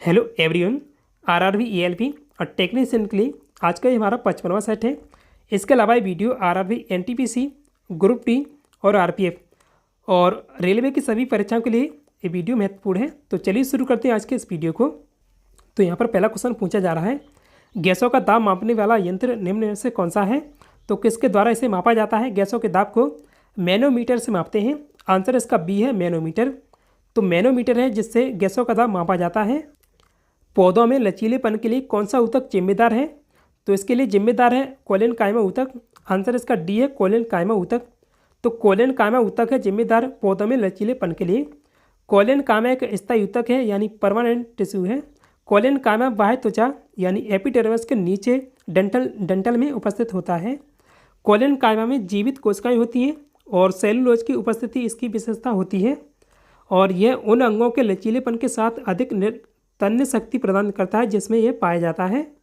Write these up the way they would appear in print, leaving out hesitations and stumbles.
Hello everyone. RRB ELP और technician के लिए आज का ये हमारा 55वां सेट है। इसके अलावा ये video RRB NTPC, group D और आरपीएफ और रेलवे की सभी परीक्षाओं के लिए ये वीडियो महत्वपूर्ण है। तो चलिए शुरू करते हैं आज के इस वीडियो को। तो यहाँ पर पहला क्वेश्चन पूछा जा रहा है, गैसों का दाब मापने वाला यंत्र निम्न में से कौन सा है? तो किसके द्वारा इसे मापा जाता है? गैसों के दाब को मैनोमीटर से मापते हैं। आंसर इसका बी है, मैनोमीटर। तो मैनोमीटर है जिससे गैसों का दाब मापा जाता है। पौधों में लचीलेपन के लिए कौन सा ऊतक जिम्मेदार है? तो इसके लिए जिम्मेदार है कोलेन कायमा ऊतक। आंसर इसका डी है, कोलेन कायमा ऊतक। तो कोलेन कायमा ऊतक है जिम्मेदार पौधों में लचीलेपन के लिए। कोलेन कायमा एक स्थायी ऊतक है यानी परमानेंट टिश्यू है। कोलेन कायमा बाह्य त्वचा यानी एपिडर्मिस के नीचे डंठल में उपस्थित होता है। कोलेन कायमा में जीवित कोशिकाएं होती हैं और सेलुलोज की उपस्थिति इसकी विशेषता होती है और यह उन अंगों के लचीलेपन के साथ अधिक तन्य शक्ति प्रदान करता है जिसमें यह पाया जाता है।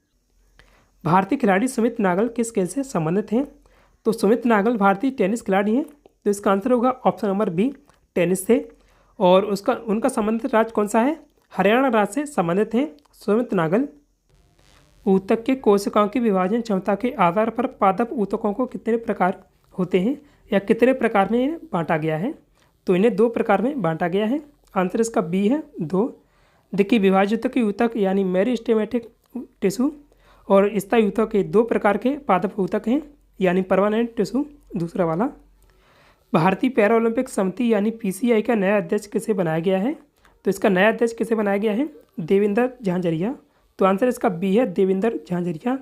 भारतीय खिलाड़ी सुमित नागल किस खेल से संबंधित हैं? तो सुमित नागल भारतीय टेनिस खिलाड़ी हैं। तो इसका आंसर होगा ऑप्शन नंबर बी, टेनिस से। और उनका संबंधित राज्य कौन सा है? हरियाणा राज्य से संबंधित हैं सुमित नागल। ऊतक के कोशिकाओं की विभाजन क्षमता के आधार पर पादप ऊतकों को कितने प्रकार होते हैं या कितने प्रकार में इन्हें बांटा गया है? तो इन्हें दो प्रकार में बांटा गया है। आंसर इसका बी है, दो। देखिए, विभाजित की ऊतक यानी मेरिस्टेमेटिक टिश्यू और स्थायी ऊतक के दो प्रकार के पादप ऊतक हैं यानी परमानेंट टिश्यू दूसरा वाला। भारतीय पैरा ओलंपिक समिति यानी पीसीआई का नया अध्यक्ष किसे बनाया गया है? तो इसका नया अध्यक्ष किसे बनाया गया है? देवेंद्र झांझरिया। तो आंसर इसका बी है, देवेंद्र झांझरिया।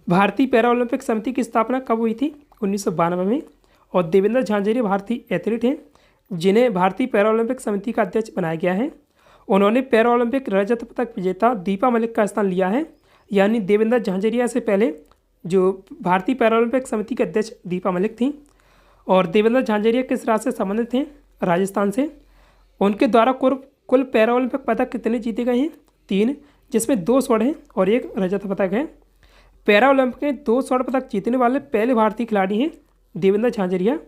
भारतीय पैरा ओलंपिक समिति की स्थापना कब हुई थी? 1992 में। और देवेंद्र झांझरिया भारतीय एथलीट हैं जिन्हें भारतीय पैरा ओलंपिक समिति का अध्यक्ष बनाया गया है। उन्होंने पैरा ओलंपिक रजत पदक विजेता दीपा मलिक का स्थान लिया है। यानी देवेंद्र झांझरिया से पहले जो भारतीय पैरा ओलंपिक समिति के अध्यक्ष दीपा मलिक थी। और देवेंद्र झांझरिया किस राज्य से संबंधित थे? राजस्थान से। उनके द्वारा कुल पैरा ओलंपिक पदक कितने जीते गए हैं? 3, जिसमें 2 स्वर्ण हैं और 1 रजत पदक है। पैरा ओलंपिक में 2 स्वर्ण पदक जीतने वाले पहले भारतीय खिलाड़ी हैं देवेंद्र झांझरिया।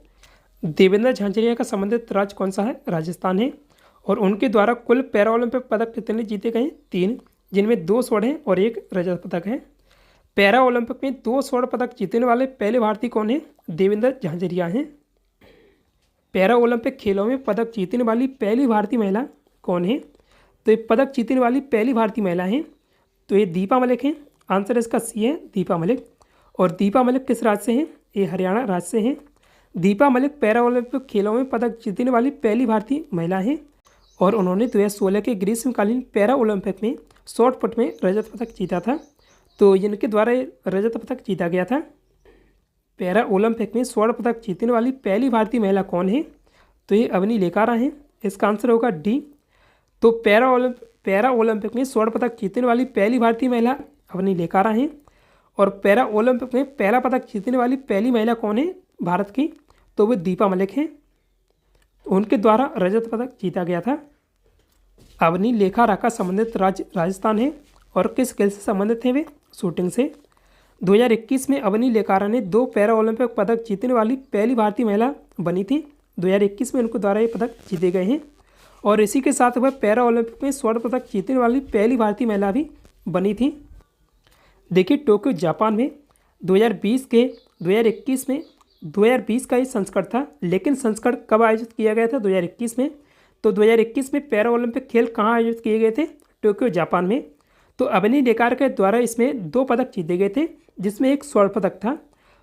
देवेंद्र झांझरिया का संबंधित राज्य कौन सा है? राजस्थान है। और उनके द्वारा कुल पैरा ओलंपिक पदक कितने जीते गए? 3, जिनमें 2 स्वर्ण हैं और 1 रजत पदक है। पैरा ओलंपिक में 2 स्वर्ण पदक जीतने वाले पहले भारतीय कौन है? देवेंद्र झांझरिया हैं। पैरा ओलंपिक खेलों में पदक जीतने वाली पहली भारतीय महिला कौन है? तो ये पदक जीतने वाली पहली भारतीय महिला हैं तो ये दीपा मलिक हैं। आंसर इसका सी है, दीपा मलिक। और दीपा मलिक किस राज्य से हैं? ये हरियाणा राज्य से हैं। दीपा मलिक पैरा ओलंपिक खेलों में पदक जीतने वाली पहली भारतीय महिला हैं और उन्होंने 2016 के ग्रीष्मकालीन पैरा ओलंपिक में शॉर्ट पुट में रजत पदक जीता था। तो इनके द्वारा रजत पदक जीता गया था। पैरा ओलंपिक में स्वर्ण पदक जीतने वाली पहली भारतीय महिला कौन है? तो ये अवनी लेकारा हैं। इसका आंसर होगा डी। तो पैरा ओलंपिक में स्वर्ण पदक जीतने वाली पहली भारतीय महिला अवनी लेकारा हैं। और पैरा ओलंपिक में पहला पदक जीतने वाली पहली महिला कौन है भारत की? तो वो दीपा मलिक हैं। उनके द्वारा रजत पदक जीता गया था। अवनी लेखारा का संबंधित राज्य राजस्थान है। और किस खेल से संबंधित हैं वे? शूटिंग से। 2021 में अवनी लेखारा ने 2 पैरा ओलंपिक पदक जीतने वाली पहली भारतीय महिला बनी थी। 2021 में उनके द्वारा ये पदक जीते गए हैं और इसी के साथ वह पैरा ओलंपिक में स्वर्ण पदक जीतने वाली पहली भारतीय महिला भी बनी थी। देखिए, टोक्यो जापान में 2020 का ये संस्करण था, लेकिन संस्करण कब आयोजित किया गया था? 2021 में। तो 2021 में पैरा ओलंपिक खेल कहाँ आयोजित किए गए थे? टोक्यो जापान में। तो अवनी लेकारा के द्वारा इसमें 2 पदक जीते गए थे जिसमें 1 स्वर्ण पदक था।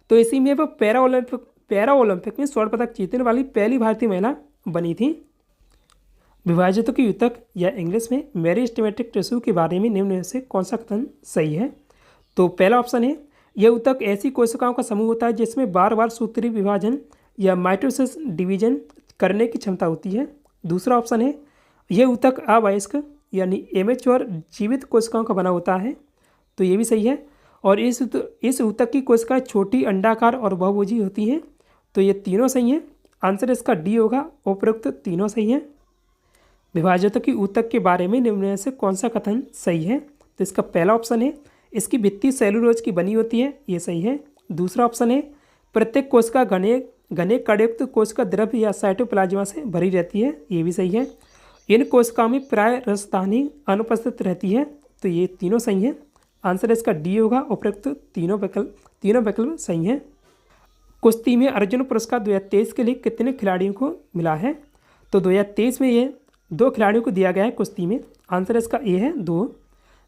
तो इसी में वह पैरा ओलंपिक में स्वर्ण पदक जीतने वाली पहली भारतीय महिला बनी थी। विभाजित की ऊतक या इंग्लिश में मेरिस्टेमेटिक टिश्यू के बारे में निम्न में से कौन सा कथन सही है? तो पहला ऑप्शन है, यह ऊतक ऐसी कोशिकाओं का समूह होता है जिसमें बार बार सूत्रीय विभाजन या माइटोसिस डिवीजन करने की क्षमता होती है। दूसरा ऑप्शन है, यह ऊतक अवयस्क यानी इमेच्योर जीवित कोशिकाओं का बना होता है। तो ये भी सही है। और इस ऊतक की कोशिकाएं छोटी, अंडाकार और बहुभुजी होती हैं। तो ये तीनों सही हैं। आंसर इसका डी होगा, उपरोक्त तीनों सही हैं। विभाजित की ऊतक के बारे में निम्न में से कौन सा कथन सही है? तो इसका पहला ऑप्शन है, इसकी भित्ति सेलुलोज की बनी होती है। ये सही है। दूसरा ऑप्शन है, प्रत्येक कोशिका घने कड़युक्त कोशिका द्रव्य या साइटोप्लाज्मा से भरी रहती है। ये भी सही है। इन कोशिकाओं में प्राय राजधानी अनुपस्थित रहती है। तो ये तीनों सही हैं। आंसर इसका डी होगा। उपरोक्त तीनों विकल्प सही हैं। कुश्ती में अर्जुन पुरस्कार 2023 के लिए कितने खिलाड़ियों को मिला है? तो 2023 में ये 2 खिलाड़ियों को दिया गया है कुश्ती में। आंसर इसका ए है 2।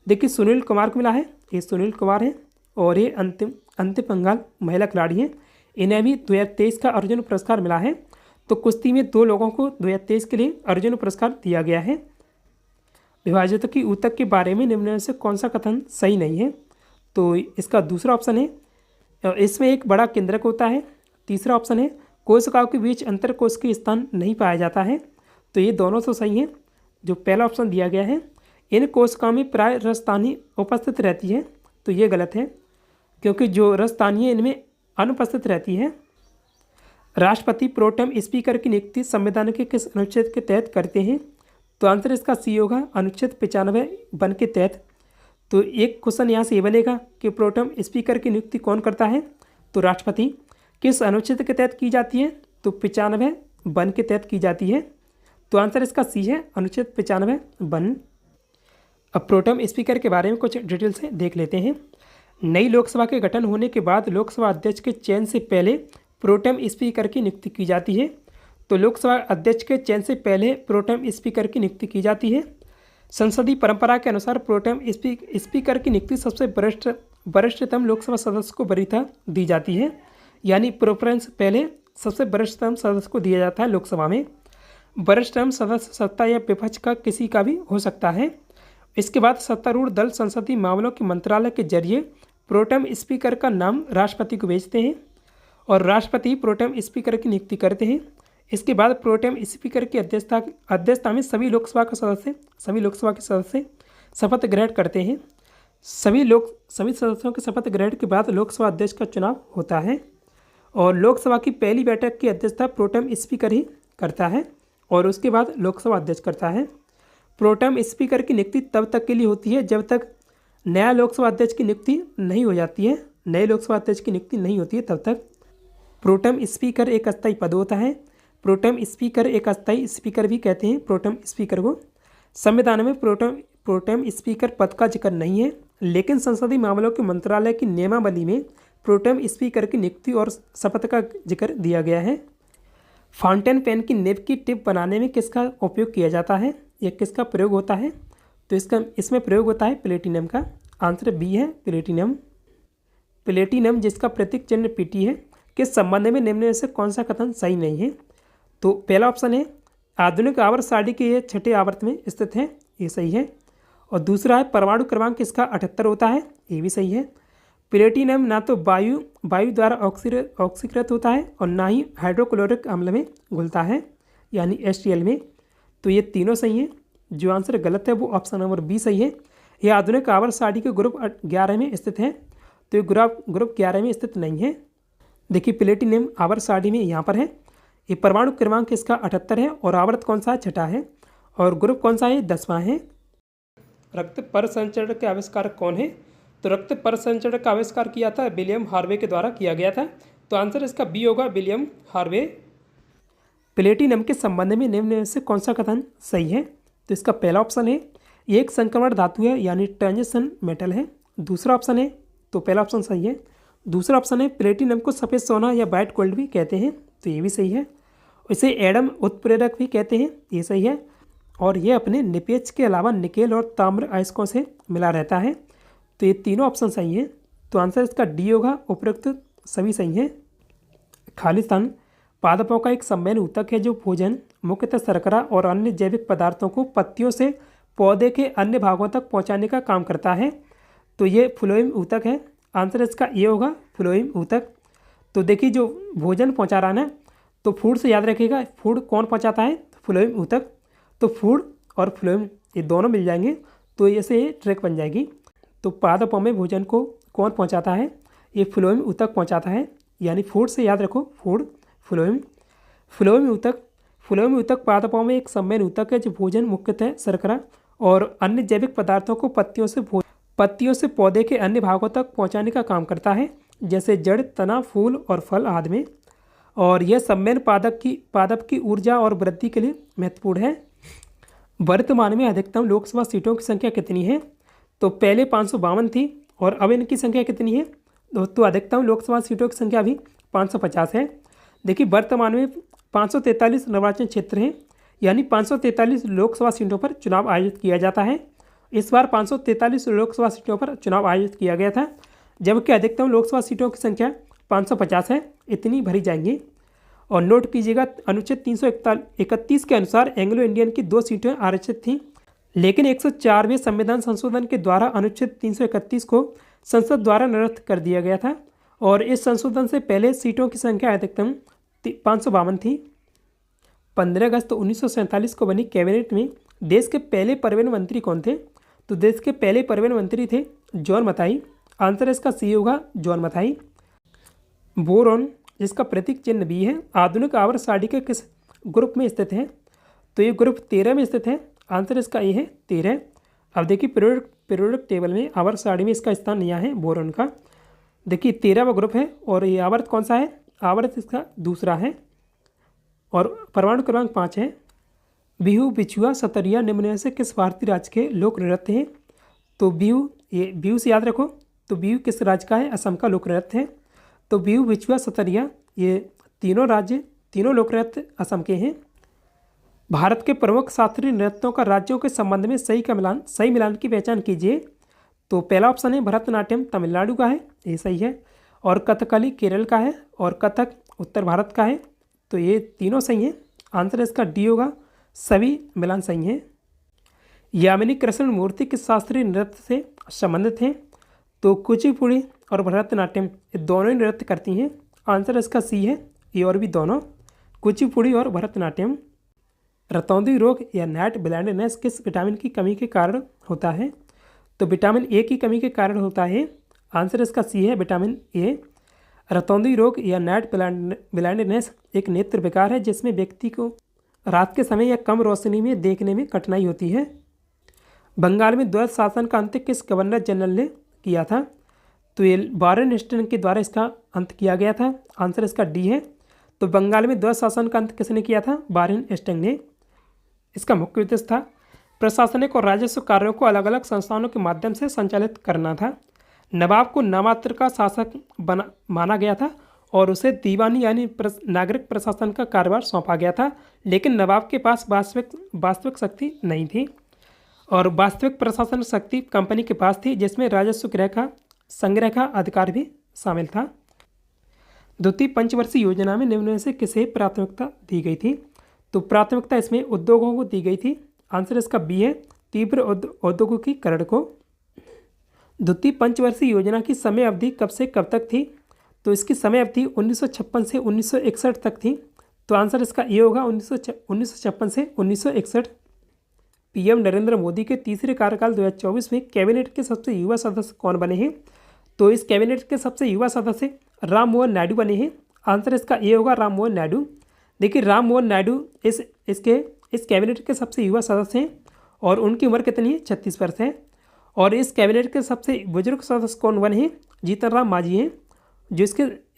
देखिए सुनील कुमार को मिला है, ये सुनील कुमार है, और ये अंतिम पंगाल महिला खिलाड़ी हैं। इन्हें भी 2023 का अर्जुन पुरस्कार मिला है। तो कुश्ती में 2 लोगों को 2023 के लिए अर्जुन पुरस्कार दिया गया है। विभाजित की ऊतक के बारे में निम्न में से कौन सा कथन सही नहीं है? तो इसका दूसरा ऑप्शन है इसमें एक बड़ा केंद्रक होता है। तीसरा ऑप्शन है कोशिकाओं के बीच अंतर कोशिकीय स्थान नहीं पाया जाता है। तो ये दोनों तो सही हैं। जो पहला ऑप्शन दिया गया है इन कोशिकाओं में प्राय राजधानी उपस्थित रहती है, तो ये गलत है, क्योंकि जो राजधानी है इनमें अनुपस्थित रहती है। राष्ट्रपति प्रोटेम स्पीकर की नियुक्ति संविधान के किस अनुच्छेद के तहत करते हैं? तो आंसर इसका सी होगा, अनुच्छेद 95 के तहत। तो एक क्वेश्चन यहाँ से ये बनेगा कि प्रोटेम स्पीकर की नियुक्ति कौन करता है? तो राष्ट्रपति। किस अनुच्छेद के तहत की जाती है? तो 95 के तहत की जाती है। तो आंसर इसका सी है, अनुच्छेद 95। अब प्रोटेम स्पीकर के बारे में कुछ डिटेल से देख लेते हैं। नई लोकसभा के गठन होने के बाद लोकसभा अध्यक्ष के चयन से पहले प्रोटेम स्पीकर की नियुक्ति की जाती है। तो लोकसभा अध्यक्ष के चयन से पहले प्रोटेम स्पीकर की नियुक्ति की जाती है। संसदीय परंपरा के अनुसार प्रोटेम स्पीकर की नियुक्ति सबसे वरिष्ठतम लोकसभा सदस्य को वरीयता दी जाती है, यानी प्रेफरेंस पहले सबसे वरिष्ठतम सदस्य को दिया जाता है लोकसभा में। वरिष्ठतम सदस्य सत्ता या विपक्ष का किसी का भी हो सकता है। इसके बाद सत्तारूढ़ दल संसदीय मामलों के मंत्रालय के जरिए प्रोटेम स्पीकर का नाम राष्ट्रपति को भेजते हैं और राष्ट्रपति प्रोटेम स्पीकर की नियुक्ति करते हैं। इसके बाद प्रोटेम स्पीकर की अध्यक्षता में सभी लोकसभा के सदस्य शपथ ग्रहण करते हैं। सभी सदस्यों के शपथ ग्रहण के बाद लोकसभा अध्यक्ष का चुनाव होता है और लोकसभा की पहली बैठक की अध्यक्षता प्रोटेम स्पीकर ही करता है और उसके बाद लोकसभा अध्यक्ष करता है। प्रोटेम स्पीकर की नियुक्ति तब तक के लिए होती है जब तक नया लोकसभा अध्यक्ष की नियुक्ति नहीं हो जाती है। नए लोकसभा अध्यक्ष की नियुक्ति नहीं होती है तब तक। प्रोटेम स्पीकर एक अस्थायी पद होता है। प्रोटेम स्पीकर एक अस्थायी स्पीकर भी कहते हैं प्रोटेम स्पीकर को। संविधान में प्रोटेम स्पीकर पद का जिक्र नहीं है, लेकिन संसदीय मामलों के मंत्रालय की नियमावली में प्रोटेम स्पीकर की नियुक्ति और शपथ का जिक्र दिया गया है। फाउंटेन पेन की निब की टिप बनाने में किसका उपयोग किया जाता है या किसका प्रयोग होता है? तो इसमें प्रयोग होता है प्लेटिनम का। आंसर बी है प्लेटिनम। प्लेटिनम जिसका प्रतीक चिन्ह पीटी है, किस संबंध में निम्न में से कौन सा कथन सही नहीं है? तो पहला ऑप्शन है आधुनिक आवर्त सारणी के ये 6ठे आवर्त में स्थित है, ये सही है। और दूसरा है परमाणु क्रमांक इसका 78 होता है, ये भी सही है। प्लेटिनम ना तो वायु द्वारा ऑक्सीकृत होता है और ना ही हाइड्रोक्लोरिक अम्ल में घुलता है, यानी HCl में। तो ये तीनों सही हैं। जो आंसर गलत है वो ऑप्शन नंबर बी सही है। यह आधुनिक आवर्त सारणी के ग्रुप 11 में स्थित है, तो ये ग्रुप 11 में स्थित नहीं है। देखिए प्लेटिनम आवर्त सारणी में यहाँ पर है। ये परमाणु क्रमांक इसका 78 है और आवर्त कौन सा है? 6ठा है। और ग्रुप कौन सा है? 10वां है। रक्त परिसंचरण के आविष्कारक कौन है? तो रक्त परिसंचरण का आविष्कार किया था विलियम हार्वे के द्वारा किया गया था। तो आंसर इसका बी होगा, विलियम हार्वे। प्लेटिनम के संबंध में निम्न में से कौन सा कथन सही है? तो इसका पहला ऑप्शन है एक संक्रमण धातु है, यानी ट्रांजिशन मेटल है। दूसरा ऑप्शन है, तो पहला ऑप्शन सही है। दूसरा ऑप्शन है प्लेटिनम को सफ़ेद सोना या वाइट गोल्ड भी कहते हैं, तो ये भी सही है। इसे एडम उत्प्रेरक भी कहते हैं, ये सही है। और ये अपने निपेच के अलावा निकेल और ताम्र अयस्कों से मिला रहता है, तो ये तीनों ऑप्शन सही हैं। तो आंसर इसका डी होगा, उपरोक्त सभी सही हैं। खालिस्तान पादपों का एक सम्मेलन ऊतक है जो भोजन मुख्यतः शर्करा और अन्य जैविक पदार्थों को पत्तियों से पौधे के अन्य भागों तक पहुंचाने का काम करता है, तो ये फ्लोएम ऊतक है। आंसर इसका ये होगा, फ्लोएम ऊतक। तो देखिए जो भोजन पहुंचा रहा है तो फूड से याद रखिएगा, फूड कौन पहुंचाता है? फ्लोएम ऊतक। तो फूड और फ्लोएम ये दोनों मिल जाएंगे तो ऐसे ट्रैक बन जाएगी। तो पादपों में भोजन को कौन पहुंचाता है? ये फ्लोएम ऊतक पहुंचाता है, यानी फूड से याद रखो, फूड फ्लोएम। फ्लोएम ऊतक पादपों में एक सम्मेलन ऊतक है जो भोजन मुख्यतः शर्करा और अन्य जैविक पदार्थों को पत्तियों से पौधे के अन्य भागों तक पहुंचाने का काम करता है, जैसे जड़, तना, फूल और फल आदि में। और यह सम्मेलन पादप की ऊर्जा और वृद्धि के लिए महत्वपूर्ण है। वर्तमान में अधिकतम लोकसभा सीटों की संख्या कितनी है? तो पहले 552 थी और अब इनकी संख्या कितनी है? तो अधिकतम लोकसभा सीटों की संख्या अभी 550 है। देखिए वर्तमान में 543 निर्वाचन क्षेत्र हैं, यानी 543 लोकसभा सीटों पर चुनाव आयोजित किया जाता है। इस बार 543 लोकसभा सीटों पर चुनाव आयोजित किया गया था, जबकि अधिकतम लोकसभा सीटों की संख्या 550 है, इतनी भरी जाएंगी। और नोट कीजिएगा, अनुच्छेद 331 के अनुसार एंग्लो इंडियन की 2 सीटें आरक्षित थीं, लेकिन 104वें संविधान संशोधन के द्वारा अनुच्छेद 331 को संसद द्वारा निरस्त कर दिया गया था और इस संशोधन से पहले सीटों की संख्या अधिकतम 552 थी। 15 अगस्त 1947 को बनी कैबिनेट में देश के पहले परिवहन मंत्री कौन थे? तो देश के पहले परिवहन मंत्री थे जॉन मथाई। आंसर इसका सी होगा, जॉन मथाई। बोरॉन, जिसका प्रतीक चिन्ह बी है, आधुनिक आवर्त सारणी के किस ग्रुप में स्थित है? तो ये ग्रुप 13 में स्थित है। आंसर इसका ये है 13। अब देखिए पीरियोडिक टेबल में आवर्त सारणी में इसका स्थान यहाँ है बोरॉन का। देखिए 13वां ग्रुप है और ये आवर्त कौन सा है? आवर्त इसका दूसरा है और परमाणु क्रमांक 5 है। बिहू, बिछुआ, सतरिया निम्न में से किस भारतीय राज्य के लोक नृत्य हैं? तो बिहू, ये बिहू से याद रखो। तो बिहू किस राज्य का है? असम का लोक नृत्य है। तो बिहू, बिछुआ, सतरिया ये तीनों लोक नृत्य असम के हैं। भारत के प्रमुख शास्त्रीय नृत्यों का राज्यों के संबंध में सही मिलान की पहचान कीजिए। तो पहला ऑप्शन है भरतनाट्यम तमिलनाडु का है, ये सही है। और कथकली केरल का है और कथक उत्तर भारत का है, तो ये तीनों सही हैं। आंसर इसका डी होगा, सभी मिलान सही हैं। यामिनी कृष्ण मूर्ति किस शास्त्रीय नृत्य से संबंधित हैं? तो कुचिपुड़ी और भरतनाट्यम ये दोनों ही नृत्य करती हैं। आंसर इसका सी है, ये और भी दोनों, कुचिपुड़ी और भरतनाट्यम। रतौंधी रोग या नाइट ब्लाइंडनेस किस विटामिन की कमी के कारण होता है? तो विटामिन ए की कमी के कारण होता है। आंसर इसका सी है, विटामिन ए। रतौंधी रोग या नाइट ब्लाइंडनेस एक नेत्र विकार है जिसमें व्यक्ति को रात के समय या कम रोशनी में देखने में कठिनाई होती है। बंगाल में द्वैध शासन का अंत किस गवर्नर जनरल ने किया था? तो ये वारेन हेस्टिंग्स के द्वारा इसका अंत किया गया था। आंसर इसका डी है। तो बंगाल में द्वैध शासन का अंत किसने किया था? वारेन हेस्टिंग्स ने। इसका मुख्य उद्देश्य था प्रशासनिक और राजस्व कार्यों को अलग अलग संस्थानों के माध्यम से संचालित करना था। नवाब को नामात्र का शासक माना गया था और उसे दीवानी यानी नागरिक प्रशासन का कार्यभार सौंपा गया था, लेकिन नवाब के पास वास्तविक शक्ति नहीं थी और वास्तविक प्रशासन शक्ति कंपनी के पास थी, जिसमें राजस्व संग्रह का अधिकार भी शामिल था। द्वितीय पंचवर्षीय योजना में निम्न में से किसे प्राथमिकता दी गई थी? तो प्राथमिकता इसमें उद्योगों को दी गई थी। आंसर इसका बी है, तीव्र औद्योगिकीकरण को। द्वितीय पंचवर्षीय योजना की समय अवधि कब से कब तक थी? तो इसकी समय अवधि 1956 से 1961 तक थी। तो आंसर इसका ये होगा, 1956 से 1961। पीएम नरेंद्र मोदी के तीसरे कार्यकाल 2024 में कैबिनेट के सबसे युवा सदस्य कौन बने हैं? तो इस कैबिनेट के सबसे युवा सदस्य राम मोहन नायडू बने हैं। आंसर इसका ये होगा, राम मोहन नायडू। देखिए राम मोहन नायडू इस कैबिनेट के सबसे युवा सदस्य हैं और उनकी उम्र कितनी है? 36 वर्ष है। और इस कैबिनेट के सबसे बुजुर्ग सदस्य कौन बने हैं? जीतन राम मांझी हैं, जो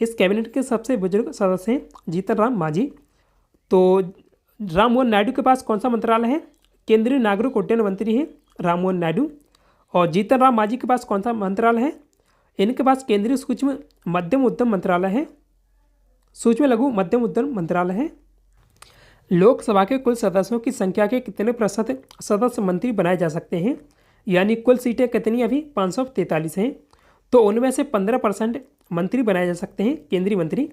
इस कैबिनेट के सबसे बुजुर्ग सदस्य हैं, जीतन राम मांझी। तो राम मोहन नायडू के पास कौन सा मंत्रालय है? केंद्रीय नागरिक उड्डयन मंत्री हैं राम मोहन नायडू। और जीतन राम मांझी के पास कौन सा मंत्रालय है? इनके पास केंद्रीय सूक्ष्म मध्यम उद्यम मंत्रालय है, सूक्ष्म लघु मध्यम उद्यम मंत्रालय है। लोकसभा के कुल सदस्यों की संख्या के कितने प्रतिशत सदस्य मंत्री बनाए जा सकते हैं? यानी कुल सीटें कितनी अभी 543 हैं, तो उनमें से 15% मंत्री बनाए जा सकते हैं, केंद्रीय मंत्री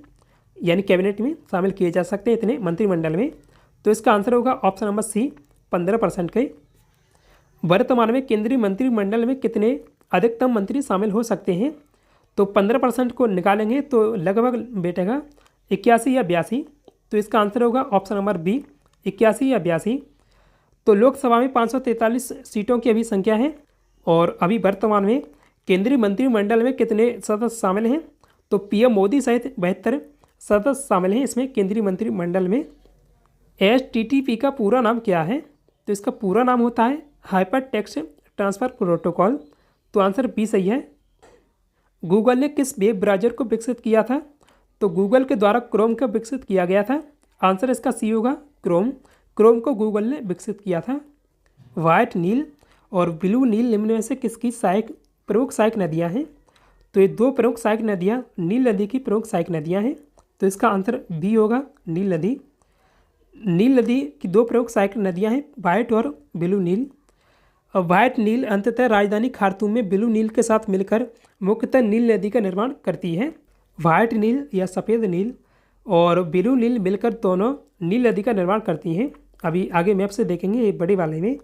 यानी कैबिनेट में शामिल किए जा सकते हैं इतने मंत्रिमंडल में। तो इसका आंसर होगा ऑप्शन नंबर सी, 15% के। वर्तमान में केंद्रीय मंत्रिमंडल में कितने अधिकतम मंत्री शामिल हो सकते हैं? तो 15% को निकालेंगे तो लगभग बैठेगा 81 या 82। तो इसका आंसर होगा ऑप्शन नंबर बी, 81 या 82। तो लोकसभा में 543 सीटों की अभी संख्या है और अभी वर्तमान में केंद्रीय मंत्रिमंडल में कितने सदस्य शामिल हैं? तो पीएम मोदी सहित 72 सदस्य शामिल हैं इसमें केंद्रीय मंत्रिमंडल में। HTTP का पूरा नाम क्या है? तो इसका पूरा नाम होता है हाइपर टेक्स्ट ट्रांसफ़र प्रोटोकॉल। तो आंसर बी सही है। गूगल ने किस वेब ब्राउज़र को विकसित किया था? तो गूगल के द्वारा क्रोम को विकसित किया गया था। आंसर इसका सी होगा, क्रोम। क्रोम को गूगल ने विकसित किया था। वाइट नील और ब्लू नील निम्न में से किसकी प्रमुख सहायक नदियाँ हैं? तो ये दो प्रमुख सहायक नदियाँ नील नदी की प्रमुख सहायक नदियाँ हैं, तो इसका आंसर बी होगा नील नदी। नील नदी की दो प्रमुख सहायक नदियाँ हैं वाइट और ब्लू नील। और वाइट नील अंततः राजधानी खार्तूम में ब्लू नील के साथ मिलकर मुख्यतः नील नदी का निर्माण करती है। वाइट नील या सफ़ेद नील और ब्लू नील मिलकर दोनों नील नदी का निर्माण करती हैं। अभी आगे मैप से देखेंगे ये बड़े वाले में।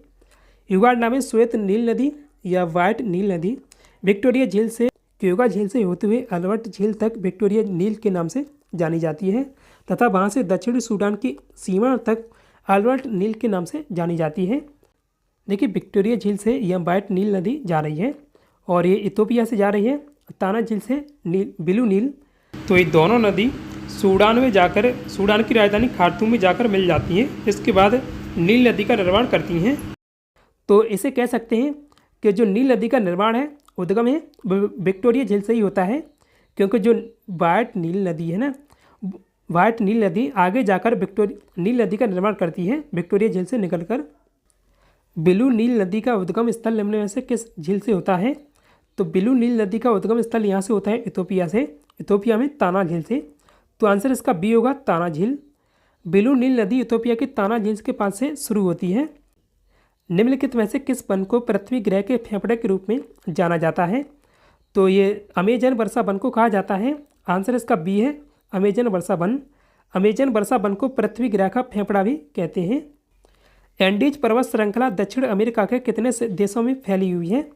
युगांडा में श्वेत नील नदी या वाइट नील नदी विक्टोरिया झील से क्यूगा झील से होते हुए अल्बर्ट झील तक विक्टोरिया नील के नाम से जानी जाती है तथा वहाँ से दक्षिणी सूडान की सीमा तक अल्बर्ट नील के नाम से जानी जाती है। देखिए विक्टोरिया झील से यह वाइट नील नदी जा रही है और ये इथोपिया से जा रही है ताना झील से ब्लू नील। तो ये दोनों नदी सूडान में जाकर सूडान की राजधानी खार्तूम में जाकर मिल जाती हैं। इसके बाद नील नदी का निर्माण करती हैं। तो इसे कह सकते हैं कि जो नील नदी का निर्माण है उद्गम है विक्टोरिया झील से ही होता है, क्योंकि जो वाइट नील नदी है ना, वाइट नील नदी आगे जाकर नील नदी का निर्माण करती है विक्टोरिया झील से निकलकर। ब्लू नील नदी का उद्गम स्थल निम्न में से किस झील से होता है? तो ब्लू नील नदी का उद्गम स्थल यहाँ से होता है इथोपिया से, इथोपिया में ताना झील से। तो आंसर इसका बी होगा ताना झील। ब्लू नील नदी इथोपिया की ताना झील के पास से शुरू होती है। निम्नलिखित में से किस वन को पृथ्वी ग्रह के फेफड़े के रूप में जाना जाता है? तो ये अमेजन वर्षा वन को कहा जाता है। आंसर इसका बी है अमेजन वर्षा वन। अमेजन वर्षा वन को पृथ्वी ग्रह का फेफड़ा भी कहते हैं। एंडीज पर्वत श्रृंखला दक्षिण अमेरिका के कितने देशों में फैली हुई है?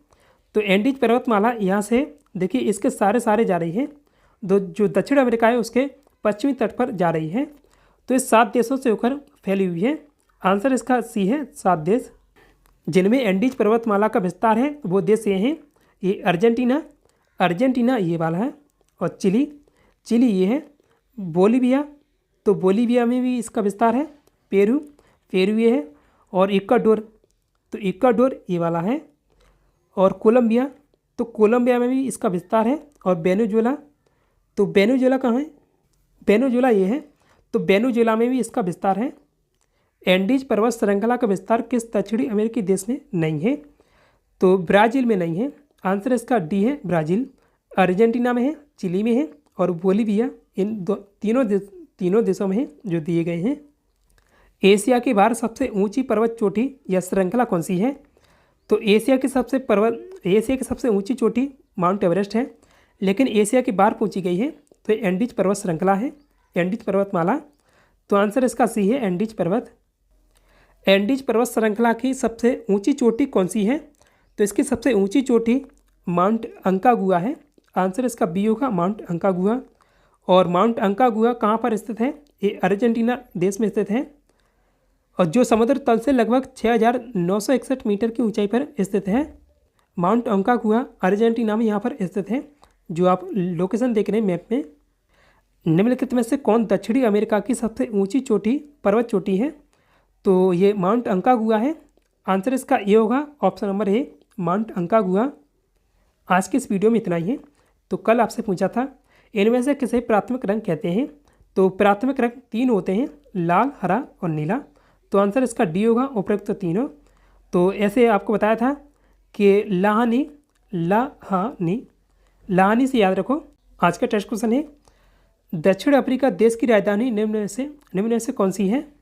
तो एंडीज पर्वतमाला यहाँ से देखिए इसके सारे जा रही है, जो दक्षिण अमेरिका है उसके पश्चिमी तट पर जा रही है। तो ये 7 देशों से होकर फैली हुई है। आंसर इसका सी है 7 देश। जिनमें एंडीज पर्वतमाला का विस्तार है वो देश ये हैं, ये अर्जेंटीना ये वाला है, और चिली ये है, बोलीविया तो बोलीविया में भी इसका विस्तार है, पेरू ये है, और इक्वाडोर तो इक्वाडोर ये वाला है, और कोलंबिया तो कोलंबिया में भी इसका विस्तार है, और वेनेजुएला तो वेनेजुएला कहाँ है? वेनेजुएला ये है, तो वेनेजुएला में भी इसका विस्तार है। एंडीज पर्वत श्रृंखला का विस्तार किस दक्षिणी अमेरिकी देश में नहीं है? तो ब्राज़ील में नहीं है। आंसर इसका डी है ब्राज़ील। अर्जेंटीना में है, चिली में है, और बोलीविया इन तीनों देशों में है जो दिए गए हैं। एशिया की बाहर सबसे ऊंची पर्वत चोटी या श्रृंखला कौन सी है? तो एशिया की सबसे ऊंची चोटी माउंट एवरेस्ट है, लेकिन एशिया की बाहर पहुंची गई है तो एंडीज पर्वत श्रृंखला है, एंडीज पर्वतमाला। तो आंसर इसका सी है एंडीज पर्वत। एंडीज पर्वत श्रृंखला की सबसे ऊंची चोटी कौन सी है? तो इसकी सबसे ऊंची चोटी माउंट अंकागुआ है। आंसर इसका बी होगा माउंट अंकागुआ। और माउंट अंकागुआ कहाँ पर स्थित है? ये अर्जेंटीना देश में स्थित है, और जो समुद्र तल से लगभग 6,961 मीटर की ऊंचाई पर स्थित है। माउंट अंकागुआ अर्जेंटीना में यहाँ पर स्थित है, जो आप लोकेशन देख रहे हैं मैप में। निम्नलिखित में से कौन दक्षिणी अमेरिका की सबसे ऊंची पर्वत चोटी है? तो ये माउंट अंकागुआ है। आंसर इसका ये होगा option number A mount Aconcagua. आज के इस वीडियो में इतना ही है। तो कल आपसे पूछा था इनमें से किसे प्राथमिक रंग कहते हैं? तो प्राथमिक रंग 3 होते हैं, लाल, हरा और नीला। तो आंसर इसका डी होगा उपरोक्त तीनों। तो ऐसे आपको बताया था कि लाहानी से याद रखो। आज का टेस्ट क्वेश्चन है, दक्षिण अफ्रीका देश की राजधानी निम्न में से कौन सी है?